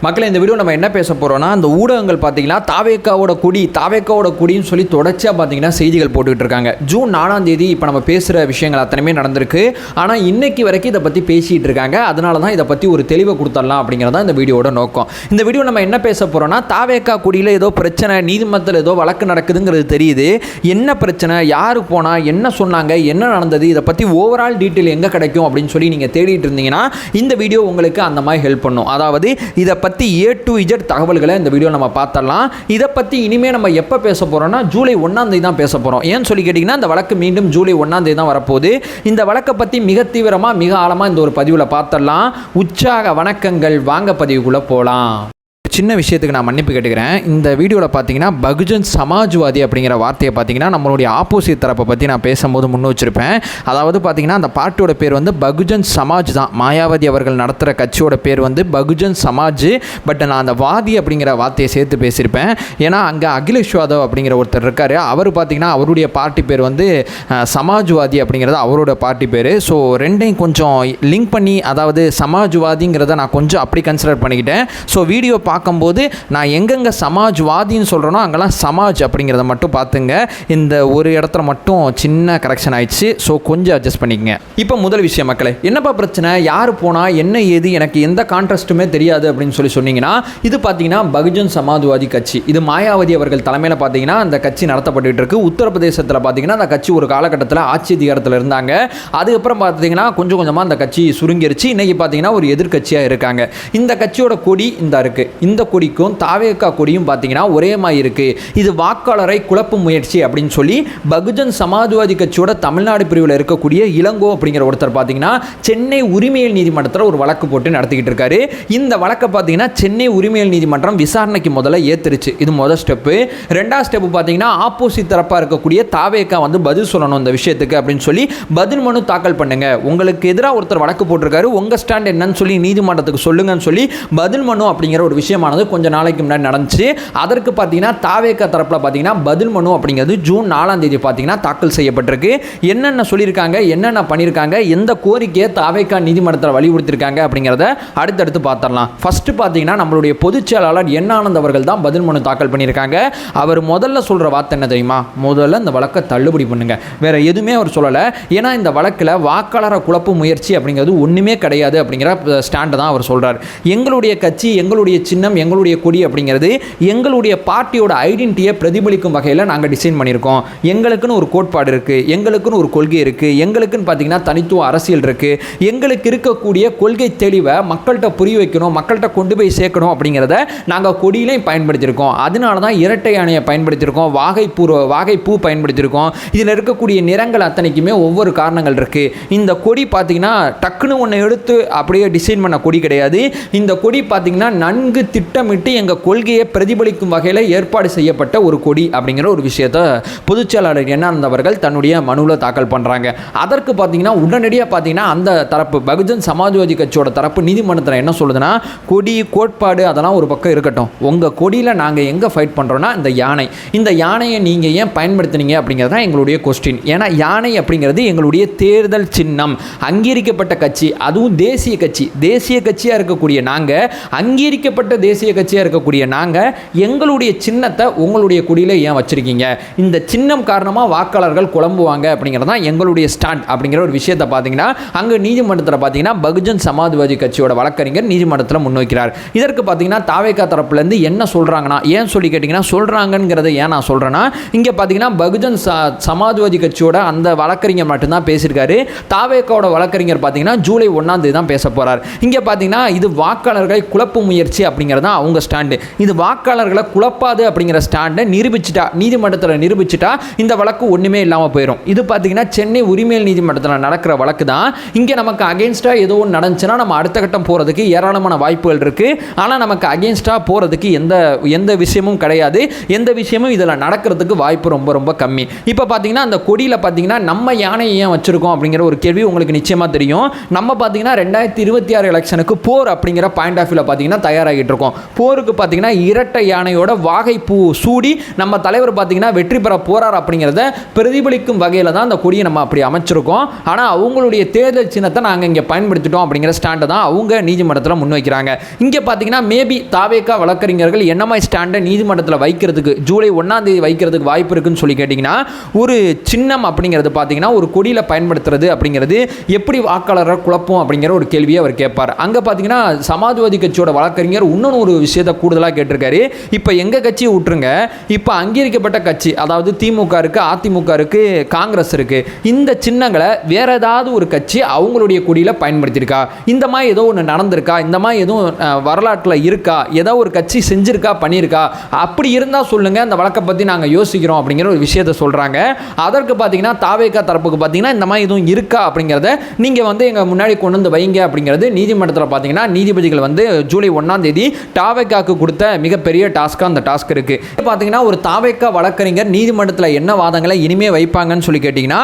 மக்களே, இந்த வீடியோ நம்ம என்ன பேச போகிறோம்னா, அந்த ஊடகங்கள் பார்த்தீங்கன்னா தாவேக்காவோட குடின்னு சொல்லி தொடர்ச்சியாக பார்த்தீங்கன்னா செய்திகள் போட்டுக்கிட்டு இருக்காங்க. ஜூன் 4ஆம் தேதி இப்போ நம்ம பேசுகிற விஷயங்கள் அத்தனையுமே நடந்திருக்கு. ஆனால் இன்னைக்கு வரைக்கும் இதை பற்றி பேசிகிட்டு இருக்காங்க. அதனால தான் இதை பற்றி ஒரு தெளிவை கொடுத்துடலாம் அப்படிங்கிறதா இந்த வீடியோட நோக்கம். இந்த வீடியோ நம்ம என்ன பேச போகிறோம்னா, தாவேக்கா குடியில் ஏதோ பிரச்சனை, நீதிமன்றத்தில் ஏதோ வழக்கு நடக்குதுங்கிறது தெரியுது. என்ன பிரச்சனை, யார் போனால், என்ன சொன்னாங்க, என்ன நடந்தது, இதை பற்றி ஓவரால் டீட்டெயில் எங்கே கிடைக்கும் அப்படின்னு சொல்லி நீங்கள் தேடிட்டு இருந்தீங்கன்னா இந்த வீடியோ உங்களுக்கு அந்த மாதிரி ஹெல்ப் பண்ணும். அதாவது இதை பற்றி A to Z தகவல்களை இந்த வீடியோ நம்ம பார்த்தரலாம். இதை பற்றி இனிமேல் நம்ம எப்போ பேச போகிறோம்னா, ஜூலை 1ஆம் தேதி தான் பேச போகிறோம். ஏன்னு சொல்லி கேட்டிங்கன்னா, இந்த வழக்கு மீண்டும் ஜூலை 1ஆம் தேதி தான் வரப்போகுது. இந்த வழக்கை பற்றி மிக தீவிரமாக, மிக ஆழமாக இந்த ஒரு பதிவில் பார்த்தரலாம். உற்சாக வணக்கங்கள், வாங்க பதிவுக்குள்ளே போகலாம். சின்ன விஷயத்துக்கு நான் மன்னிப்பு கேட்டுக்கிறேன். இந்த வீடியோவில் பார்த்தீங்கன்னா பகுஜன் சமாஜ்வாதி அப்படிங்கிற வார்த்தையை பார்த்தீங்கன்னா நம்மளுடைய ஆப்போசிட் தரப்பை பற்றி நான் பேசும்போது முன் வச்சிருப்பேன். அதாவது பார்த்தீங்கன்னா அந்த பார்ட்டியோட பேர் வந்து பகுஜன் சமாஜ் தான். மாயாவதி அவர்கள் நடத்துகிற கட்சியோட பேர் வந்து பகுஜன் சமாஜ். பட் நான் அந்த வாதி அப்படிங்கிற வார்த்தையை சேர்த்து பேசியிருப்பேன். ஏன்னா அங்கே அகிலேஷ் யாதவ் அப்படிங்கிற ஒருத்தர் இருக்கார். அவர் பார்த்தீங்கன்னா அவருடைய பார்ட்டி பேர் வந்து சமாஜ்வாதி அப்படிங்கிறது அவரோட பார்ட்டி பேர். ஸோ ரெண்டையும் கொஞ்சம் லிங்க் பண்ணி, அதாவது சமாஜ்வாதிங்கிறத நான் கொஞ்சம் அப்படி கன்சிடர் பண்ணிக்கிட்டேன். ஸோ வீடியோ பார்க்கும்போது நான் எங்கெங்கே சமாஜ்வாதின்னு சொல்கிறேனோ அங்கெல்லாம் சமாஜ் அப்படிங்கிறத மட்டும் பார்த்துங்க. இந்த ஒரு இடத்துல மட்டும் சின்ன கரெக்ஷன் ஆயிடுச்சு. ஸோ கொஞ்சம் அட்ஜஸ்ட் பண்ணிக்கங்க. இப்போ முதல் விஷயம் மக்களே, என்னப்பா பிரச்சனை, யார் போனால், என்ன ஏது, எனக்கு எந்த கான்ட்ராஸ்ட்டுமே தெரியாது அப்படின்னு சொல்லி சொன்னீங்கன்னா, இது பார்த்தீங்கன்னா பகுஜன் சமாஜ்வாதி கட்சி. இது மாயாவதி அவர்கள் தலைமையில் பார்த்தீங்கன்னா அந்த கட்சி நடத்தப்பட்டு இருக்கு. உத்தரப்பிரதேசத்தில் பார்த்தீங்கன்னா அந்த கட்சி ஒரு காலகட்டத்தில் ஆட்சி அதிகாரத்தில் இருந்தாங்க. அதுக்கப்புறம் பார்த்தீங்கன்னா கொஞ்சம் கொஞ்சமாக அந்த கட்சி சுருங்கிருச்சு. இன்னைக்கு பார்த்தீங்கன்னா ஒரு எதிர்கட்சியாக இருக்காங்க. இந்த கட்சியோட கொடி இந்த இருக்குது. இந்த கொடிக்கும் தாவேக்கா கொடியும் பார்த்தீங்கன்னா ஒரே மாதிரி இருக்குது. இது வாக்காளரை குழப்பும் முயற்சி அப்படின்னு சொல்லி பகுஜன் சமாஜ்வாதி கட்சியோட தமிழ்நாடு பிரிவில் இருக்கக்கூடிய இளங்கோ அப்படிங்கிற ஒருத்தர் பார்த்தீங்கன்னா சென்னை உரிமையியல் நீதிமன்றத்தில் ஒரு வழக்கு போட்டு நடத்திக்கிட்டு இருக்காரு. இந்த வழக்கை பார்த்தீங்கன்னா சென்னை உரிமையியல் நீதிமன்றம் விசாரணைக்கு முதல்ல ஏற்றுருச்சு. இது முதல் ஸ்டெப்பு. ரெண்டாவது ஸ்டெப்பு பார்த்தீங்கன்னா ஆப்போசிட் தரப்பாக இருக்கக்கூடிய தாவேக்கா வந்து பதில் சொல்லணும் இந்த விஷயத்துக்கு அப்படின்னு சொல்லி பதில் மனு தாக்கல் பண்ணுங்க. உங்களுக்கு எதிராக ஒருத்தர் வழக்கு போட்டிருக்காரு, உங்கள் ஸ்டாண்ட் என்னன்னு சொல்லி நீதிமன்றத்துக்கு சொல்லுங்கன்னு சொல்லி பதில் மனு அப்படிங்கிற ஒரு விஷயமானது கொஞ்சம் நாளைக்கு முன்னாடி நடந்துச்சு. அதற்கு பார்த்தீங்கன்னா தாவேக்கா தரப்பில் பார்த்தீங்கன்னா பதில் மனு அப்படிங்கிறது ஜூன் 4ஆம் தேதி பார்த்தீங்கன்னா தாக்கல் செய்யப்பட்டிருக்கு. என்னென்ன சொல்லியிருக்காங்க, என்னென்ன பண்ணியிருக்காங்க, எந்த கோரிக்கையை தாவேக்கா நீதிமன்றத்தில் வலியுறுத்திருக்காங்க அப்படிங்கிறத அடுத்தடுத்து பார்த்துடலாம். ஃபர்ஸ்ட் பார்த்தீங்கன்னா நம்மளுடைய பொதுச் செயலாளர் என் ஆனந்த் அவர்கள் தான் பதில் மனு தாக்கல் பண்ணியிருக்காங்க. அவர் முதல்ல சொல்கிற வார்த்தை என்ன தெரியுமா, முதல்ல இந்த வழக்கை தள்ளுபடி பண்ணுங்க. வேற எதுவுமே அவர் சொல்லலை. ஏன்னா இந்த வழக்கில் வாக்காளரை குழப்ப முயற்சி அப்படிங்கிறது ஒன்றுமே கிடையாது அப்படிங்கிற ஸ்டாண்டை தான் அவர் சொல்கிறார். எங்களுடைய கட்சி, எங்களுடைய சின்னம், எங்களுடைய கொடி அப்படிங்கிறது எங்களுடைய பார்ட்டியோட ஐடென்டிட்டியை பிரதிபலிக்கும் வகையில் நாங்கள் டிசைன் பண்ணியிருக்கோம். எங்களுக்குன்னு ஒரு கோட்பாடு இருக்குது, எங்களுக்குன்னு ஒரு கொள்கை இருக்குது, எங்களுக்குன்னு பார்த்தீங்கன்னா தனித்துவ அரசியல் இருக்குது. எங்களுக்கு இருக்கக்கூடிய கொள்கை தெளிவை மக்கள்கிட்ட புரிய வைக்கணும், மக்கள்கிட்ட கொண்டு போய் சேர்க்கணும் அப்படிங்கிறத நாங்கள் கொடியிலையும் பயன்படுத்தியிருக்கோம். அதனால தான் இரட்டை யானையை பயன்படுத்தியிருக்கோம், வாகைப்பூ பயன்படுத்தியிருக்கோம். இதில் இருக்கக்கூடிய நிறங்கள் அத்தனைக்குமே ஒவ்வொரு காரணங்கள் இருக்குது. இந்த கொடி பார்த்தீங்கன்னா டக்குன்னு ஒன்று எடுத்து அப்படியே டிசைன் பண்ண கொடி கிடையாது. இந்த கொடி பார்த்தீங்கன்னா நன்கு திட்டமிட்டு எங்கள் கொள்கையை பிரதிபலிக்கும் வகையில் ஏற்பாடு செய்யப்பட்ட ஒரு கொடி அப்படிங்கிற ஒரு விஷயத்தை பொதுச் செயலாளர் என் ஆனந்த் அவர்கள் தன்னுடைய மனுவில் தாக்கல் பண்ணுறாங்க. அதற்கு பார்த்தீங்கன்னா உடனடியாக பார்த்தீங்கன்னா அந்த தரப்பு பகுஜன் சமாஜ்வாதி கட்சியோட தரப்பு நீதிமன்றத்தில் என்ன சொல்லுதுன்னா, கொடி கோட்பாடு அதெல்லாம் ஒரு பக்கம் இருக்கட்டும், உங்கள் கொடியில் நாங்கள் எங்கே ஃபைட் பண்ணுறோன்னா இந்த யானை, இந்த யானையை நீங்கள் ஏன் பயன்படுத்தினீங்க அப்படிங்கிறது தான் எங்களுடைய கொஸ்டின். ஏன்னா யானை அப்படிங்கிறது எங்களுடைய தேர்தல் சின்னம், அங்கீகரிக்கப்பட்ட கட்சி, அதுவும் தேசிய கட்சி, தேசிய கட்சியாக இருக்கக்கூடிய நாங்கள், அங்கீகரிக்கப்பட்ட தேசிய கட்சியாக இருக்கக்கூடிய நாங்கள் எங்களுடைய சின்னத்தை உங்களுடைய கொடியில் ஏன் வச்சிருக்கீங்க, இந்த சின்னம் காரணமாக வாக்காளர்கள் குழம்புவாங்க அப்படிங்கிறது தான் எங்களுடைய ஸ்டாண்ட் அப்படிங்கிற ஒரு விஷயத்தை பார்த்தீங்கன்னா அங்கே நீதிமன்றத்தில் பார்த்தீங்கன்னா பகுஜன் சமாஜ்வாதி கட்சியோட வழக்கறிஞர் நீதிமன்றத்தில் முன்வைக்கிறார். இதற்கு பார்த்தீங்கன்னா தாவேக்கா தரப்புலேருந்து என்ன சொல்கிறாங்கன்னா, ஏன் சொல்லி கேட்டிங்கன்னா சொல்கிறாங்கிறத ஏன் நான் சொல்கிறேன்னா, இங்கே பார்த்தீங்கன்னா பகுஜன் சமாஜ்வாதி கட்சியோட அந்த வழக்கறிஞர் மட்டும்தான் பேசியிருக்காரு. தாவேக்காவோட வழக்கறிஞர் பார்த்தீங்கன்னா ஜூலை 1ஆம் தேதி தான் பேச போகிறார். இங்கே பார்த்தீங்கன்னா இது வாக்காளர்களை குழப்பும் முயற்சி அப்படிங்கிறது தான் அவங்க ஸ்டாண்டு. இது வாக்காளர்களை குழப்பாது அப்படிங்கிற ஸ்டாண்டை நிரூபிச்சுட்டா, நீதிமன்றத்தில் நிரூபிச்சுட்டா இந்த வழக்கு ஒன்றுமே இல்லாமல் போயிடும். இது பார்த்தீங்கன்னா சென்னை உரிமையியல் நீதிமன்றத்தில் நடக்கிற வழக்கு தான். இங்கே நமக்கு அகெயின்ஸ்டாக ஏதோ ஒன்று நடந்துச்சுன்னா நம்ம அடுத்த கட்டம் போகிறதுக்கு ஏராளமான வாய்ப்புகள் இருக்குது. ஆனால் நமக்கு அகெயின்ஸ்டாக போகிறதுக்கு எந்த விஷயமும் கிடையாது. எந்த விஷயமும் இதில் நடக்கிறதுக்கு வாய்ப்பு ரொம்ப ரொம்ப கம்மி. இப்போ பார்த்தீங்கன்னா அந்த கொடியில் பார்த்தீங்கன்னா நம்ம யானையை ஏன் வச்சுருக்கோம் அப்படிங்கிற ஒரு கேள்வி உங்களுக்கு நிச்சயமாக தெரியும். நம்ம பார்த்தீங்கன்னா 2026 எலெக்ஷனுக்கு போர் அப்படிங்கிற பாயிண்ட் ஆஃப் வியூவில் பார்த்தீங்கன்னா தயாராகிட்டு இருக்கோம். இருக்கும். போருக்கு பார்த்தீங்கன்னா இரட்டை யானையோட வாகை பூ சூடி நம்ம தலைவர் பார்த்தீங்கன்னா வெற்றி பெற போறார் அப்படிங்கிறத பிரதிபலிக்கும் வகையில் தான் அந்த கொடியை நம்ம அப்படி அமைச்சிருக்கோம். ஆனால் அவங்களுடைய தேர்தல் சின்னத்தை நாங்கள் இங்கே பயன்படுத்திட்டோம் அப்படிங்கிற ஸ்டாண்டை தான் அவங்க நீதிமன்றத்தில் முன்வைக்கிறாங்க. இங்கே பார்த்தீங்கன்னா மேபி தாவேகா வழக்கறிஞர்கள் என்ன மாதிரி ஸ்டாண்டை நீதிமன்றத்தில் வைக்கிறதுக்கு ஜூலை 1ஆம் தேதி வைக்கிறதுக்கு வாய்ப்பு இருக்குன்னு சொல்லி கேட்டிங்கன்னா, ஒரு சின்னம் அப்படிங்கிறது பார்த்தீங்கன்னா ஒரு கொடியில் பயன்படுத்துறது அப்படிங்கிறது எப்படி வாக்காளரை குழப்பம் அப்படிங்கிற ஒரு கேள்வியை அவர் கேட்பார். அங்கே பார்த்தீங்கன்னா சமாஜ்வாதி கட்சியோட வழக்கறிஞர் இன்னொன்று ஒரு விஷயத்தை கூடுதலாக கேட்டிருக்காரு. இப்போ எங்கள் கட்சியை விட்டுருங்க, இப்போ அங்கீகரிக்கப்பட்ட கட்சி அதாவது திமுக இருக்கு, அதிமுக இருக்கு, காங்கிரஸ் இருக்கு, இந்த சின்னங்களை வேற ஏதாவது ஒரு கட்சி அவங்களுடைய கொடியில் பயன்படுத்தியிருக்கா, இந்த மாதிரி ஏதோ ஒன்று நடந்திருக்கா, இந்த மாதிரி எதுவும் வரலாற்றில் இருக்கா, ஏதோ ஒரு கட்சி செஞ்சிருக்கா பண்ணியிருக்கா, அப்படி இருந்தால் சொல்லுங்க, அந்த வழக்கை பற்றி நாங்கள் யோசிக்கிறோம் அப்படிங்கிற ஒரு விஷயத்தை சொல்கிறாங்க. அதற்கு பார்த்தீங்கன்னா தாவேகா தரப்புக்கு பார்த்தீங்கன்னா இந்த மாதிரி எதுவும் இருக்கா அப்படிங்கிறத நீங்கள் வந்து எங்கள் முன்னாடி கொண்டு வந்து வைங்க அப்படிங்கிறது நீதிமன்றத்தில் பார்த்தீங்கன்னா நீதிபதிகள் வந்து ஜூலை 1ஆம் தேதி தாவேகாக்கு கொடுத்த மிகப்பெரிய டாஸ்க்காக அந்த டாஸ்க் இருக்குது. பார்த்தீங்கன்னா ஒரு தாவேகா வழக்கறிஞர் நீதிமன்றத்தில் என்ன வாதங்களை இனிமே வைப்பாங்கன்னு சொல்லி கேட்டிங்கன்னா,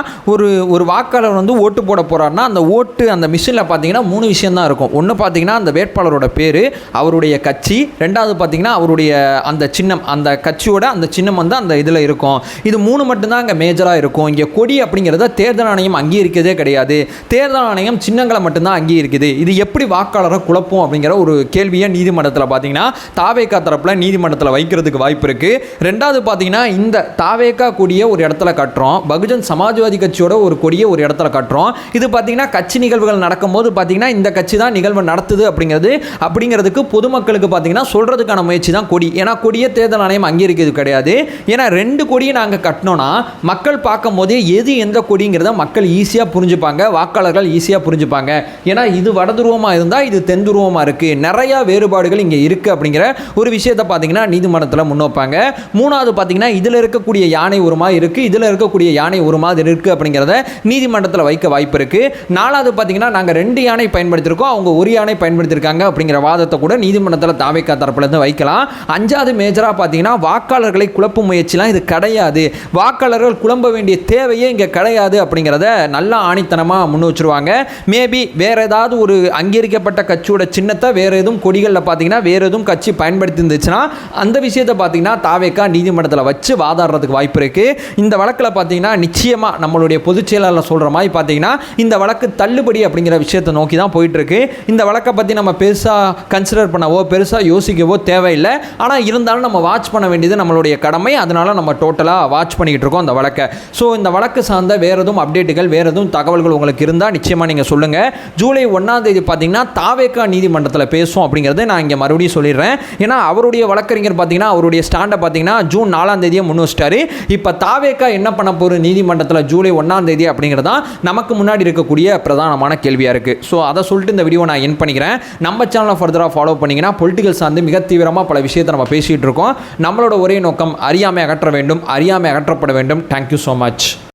ஒரு வாக்காளர் வந்து ஓட்டு போட போகிறாருன்னா அந்த ஓட்டு அந்த மிஷினில் பார்த்தீங்கன்னா 3 விஷயம் தான் இருக்கும். ஒன்று பார்த்தீங்கன்னா அந்த வேட்பாளரோட பேர், அவருடைய கட்சி, ரெண்டாவது பார்த்தீங்கன்னா அவருடைய அந்த சின்னம், அந்த கட்சியோட அந்த சின்னம் வந்து அந்த இதில் இருக்கும். இது 3 மட்டும்தான் அங்கே மேஜராக இருக்கும். இங்கே கொடி அப்படிங்கிறத தேர்தல் ஆணையம் அங்கீகரிக்கிறதே கிடையாது. தேர்தல் ஆணையம் சின்னங்களை மட்டும்தான் அங்கீகரிக்குது. இது எப்படி வாக்காளரை குழப்பம் அப்படிங்கிற ஒரு கேள்வியை நீதிமன்றத்தில் பார்த்தீங்கன்னா தாவேகா தரப்பில் நீதிமன்றத்தில் வைக்கிறதுக்கு வாய்ப்பு இருக்குது. ரெண்டாவது பார்த்தீங்கன்னா இந்த தாவேகா கொடியை ஒரு இடத்துல கட்டுறோம், பகுஜன் சமாஜ்வாதி கட்சியோட ஒரு கொடியை ஒரு இடத்துல கட்டுறோம். இது பார்த்தீங்கன்னா கட்சி நிகழ்வுகள் நடக்கும்போது பார்த்தீங்கன்னா இந்த கட்சி தான் நிகழ்வு நடத்துது அப்படிங்கிறதுக்கு பொதுமக்களுக்கு பார்த்தீங்கன்னா சொல்கிறதுக்கான முயற்சி தான் கொடி. ஏன்னா கொடியை தேர்தல் ஆணையம் அங்கீகரிக்கிறது கிடையாது. ஏன்னா 2 கொடியை நாங்கள் கட்டினோன்னா மக்கள் பார்க்கும் போதே எது எந்த கொடிங்கிறத மக்கள் ஈஸியாக புரிஞ்சுப்பாங்க, வாக்காளர்கள் ஈஸியாக புரிஞ்சுப்பாங்க. ஏன்னா இது வடதுருவமாக இருந்தால் இது தென்துருவமாக இருக்குது, நிறையா வேறுபாடுகள் இங்கே இருக்குது அப்படிங்கிற ஒரு விஷயத்தை பார்த்தீங்கன்னா நீதிமன்றத்தில் முன்வைப்பாங்க. 3வது பார்த்தீங்கன்னா இதில் இருக்கக்கூடிய யானை ஒரு மாதிரி இருக்குது, இதில் இருக்கக்கூடிய யானை ஒரு மாதிரி இருக்குது அப்படிங்கிறத நீதிமன்றத்தில் வைக்க வாய்ப்பு இருக்குது. 4வது பார்த்தீங்கன்னா நாங்கள் 2 யானை பயன்படுத்தியிருக்கோம், அவங்க ஒரு யானை பயன்படுத்தியிருக்காங்க அப்படிங்கிற வாதத்தை கூட நீதிமன்றத்தில் தாவேகா தரப்புலேருந்து வைக்கலாம். 5வது மேஜராக பார்த்தீங்கன்னா வாக்காளர்களை குழப்பும் முயற்சிலாம் இது கிடையாது, வாக்காளர்கள் குழம்ப வேண்டிய தேவையே இங்கே கிடையாது அப்படிங்கிறத நல்லா ஆணித்தனமாக முன் வச்சுருவாங்க. மேபி வேறு ஏதாவது ஒரு அங்கீகரிக்கப்பட்ட கட்சியோட சின்னத்தை வேறு எதுவும் கொடிகளில் பார்த்தீங்கன்னா வேறு எதுவும் கட்சி பயன்படுத்தி இருந்துச்சுன்னா அந்த விஷயத்தை பார்த்தீங்கன்னா தாவேகா நீதிமன்றத்தில் வச்சு வாதாடுறதுக்கு வாய்ப்பு இருக்குது. இந்த வழக்கில் பார்த்தீங்கன்னா நிச்சயமாக நம்மளுடைய பொதுச் செயலாளர் சொல்கிற மாதிரி பார்த்தீங்கன்னா இந்த வழக்கு தள்ளுபடி அப்படிங்கிற விஷயத்தை நோக்கி தான் போயிட்டுருக்கு. இந்த வழக்கை பற்றி நம்ம பெருசாக கன்சிடர் பண்ணவோ பெருசாக யோசிக்கவோ தேவையில்லை. ஆனால் இருந்தாலும் நம்ம வாட்ச் பண்ண வேண்டியது நம்மளுடைய கடமை. அதனால் நம்ம டோட்டலாக வாட்ச் பண்ணிக்கிட்டு இருக்கோம் அந்த வழக்கை. ஸோ இந்த வழக்கு சார்ந்த வேறு எதுவும் அப்டேட்டுகள் வேறு எதுவும் தகவல்கள் உங்களுக்கு இருந்தால் நிச்சயமாக நீங்கள் சொல்லுங்கள். ஜூலை 1ஆம் தேதி பார்த்தீங்கன்னா தாவேகா நீதிமன்றத்தில் பேசும் அப்படிங்கிறது நான் இங்கே மறுபடியும் சொல்லிடுறேன். ஏன்னா அவருடைய வழக்கறிஞர் பார்த்தீங்கன்னா அவருடைய ஸ்டாண்டை பார்த்தீங்கன்னா ஜூன் 4ஆம் தேதியை முன் வச்சிட்டாரு. இப்போ தாவேகா என்ன பண்ண போகிற நீதிமன்றத்தில் ஜூலை 1ஆம் தேதி அப்படிங்கிறது தான் நமக்கு முன்னாடி இருக்கக்கூடிய பிரதானமான கேள்வியாக இருக்குது. ஸோ அதை சொல்லிட்டு இந்த வீடியோ நான் என் பண்ணிக்கிறேன். நம்ம சேனலை ஃபர்தராக ஃபாலோ பண்ணிங்கன்னா பொலிட்டிக்கல் சார்ந்து மிக தீவிரமாக பல விஷயத்தை நம்ம பேசிகிட்டு இருக்கோம். நம்மளோட ஒரே நோக்கம் அறியாமை அகற்ற வேண்டும், அறியாமை அகற்றப்பட வேண்டும். Thank you so much.